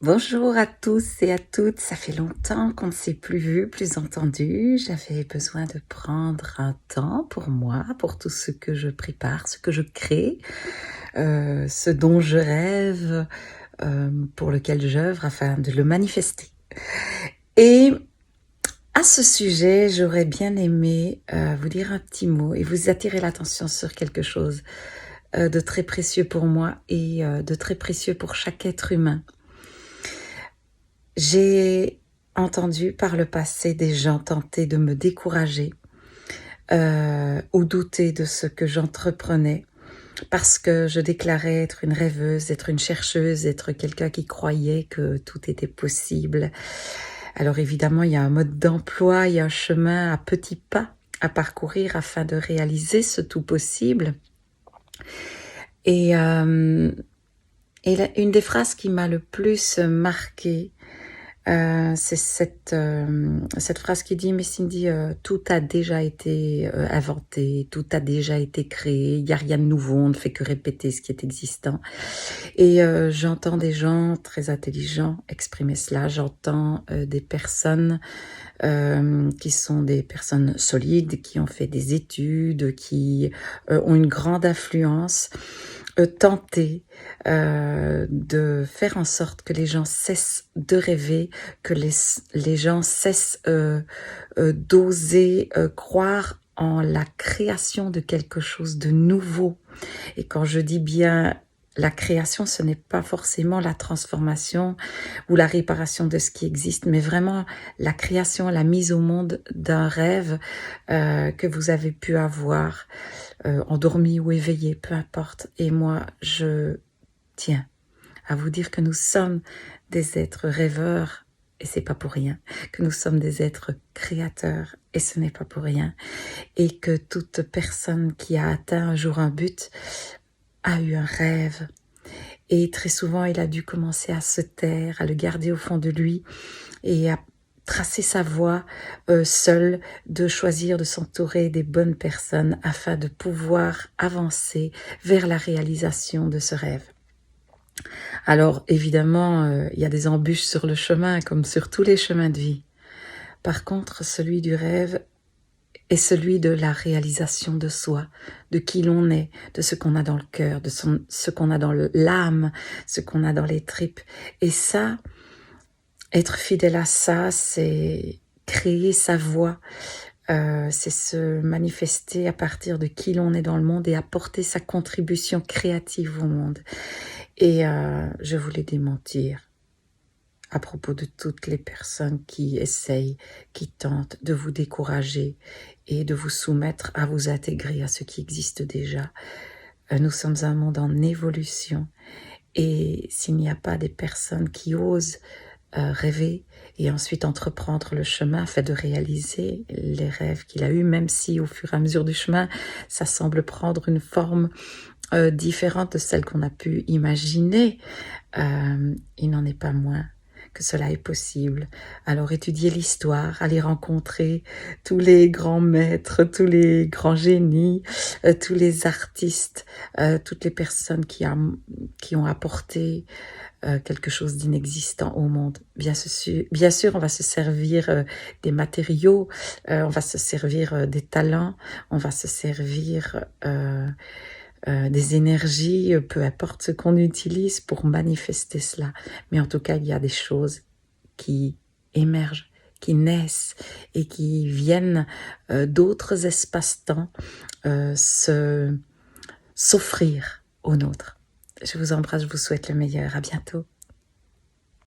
Bonjour à tous et à toutes, ça fait longtemps qu'on ne s'est plus vu, plus entendu. J'avais besoin de prendre un temps pour moi, pour tout ce que je prépare, ce que je crée, ce dont je rêve, pour lequel j'œuvre afin de le manifester. Et à ce sujet, j'aurais bien aimé vous dire un petit mot et vous attirer l'attention sur quelque chose de très précieux pour moi et de très précieux pour chaque être humain. J'ai entendu par le passé des gens tenter de me décourager ou douter de ce que j'entreprenais parce que je déclarais être une rêveuse, être une chercheuse, être quelqu'un qui croyait que tout était possible. Alors évidemment, il y a un mode d'emploi, il y a un chemin à petits pas à parcourir afin de réaliser ce tout possible. Et une des phrases qui m'a le plus marquée, c'est cette phrase qui dit: «Mais Cindy, tout a déjà été, inventé, tout a déjà été créé, il y a rien de nouveau, on ne fait que répéter ce qui est existant». Et j'entends des gens très intelligents exprimer cela. J'entends, des personnes, qui sont des personnes solides, qui ont fait des études, qui, ont une grande influence, tenter, de faire en sorte que les gens cessent de rêver, que les gens cessent, d'oser, croire en la création de quelque chose de nouveau. Et quand je dis bien la création, ce n'est pas forcément la transformation ou la réparation de ce qui existe, mais vraiment la création, la mise au monde d'un rêve que vous avez pu avoir, endormi ou éveillé, peu importe. Et moi, je tiens à vous dire que nous sommes des êtres rêveurs, et c'est pas pour rien, que nous sommes des êtres créateurs, et ce n'est pas pour rien, et que toute personne qui a atteint un jour un but a eu un rêve. Et très souvent, il a dû commencer à se taire, à le garder au fond de lui et à tracer sa voie seul, de choisir de s'entourer des bonnes personnes afin de pouvoir avancer vers la réalisation de ce rêve. Alors évidemment, il y a des embûches sur le chemin, comme sur tous les chemins de vie. Par contre, celui du rêve est celui de la réalisation de soi, de qui l'on est, de ce qu'on a dans le cœur, de ce qu'on a dans l'âme, ce qu'on a dans les tripes. Et ça, être fidèle à ça, c'est créer sa voix, c'est se manifester à partir de qui l'on est dans le monde et apporter sa contribution créative au monde. Et je voulais démentir à propos de toutes les personnes qui essayent, qui tentent de vous décourager et de vous soumettre à vous intégrer à ce qui existe déjà. Nous sommes un monde en évolution et s'il n'y a pas des personnes qui osent rêver et ensuite entreprendre le chemin afin de réaliser les rêves qu'il a eus, même si au fur et à mesure du chemin, ça semble prendre une forme différente de celle qu'on a pu imaginer, il n'en est pas moins que cela est possible. Alors étudiez l'histoire, allez rencontrer tous les grands maîtres, tous les grands génies, tous les artistes, toutes les personnes qui ont apporté quelque chose d'inexistant au monde. Bien sûr, on va se servir des matériaux, on va se servir des talents, on va se servir des énergies, peu importe ce qu'on utilise pour manifester cela. Mais en tout cas, il y a des choses qui émergent, qui naissent et qui viennent d'autres espaces-temps s'offrir aux nôtres. Je vous embrasse, je vous souhaite le meilleur. À bientôt.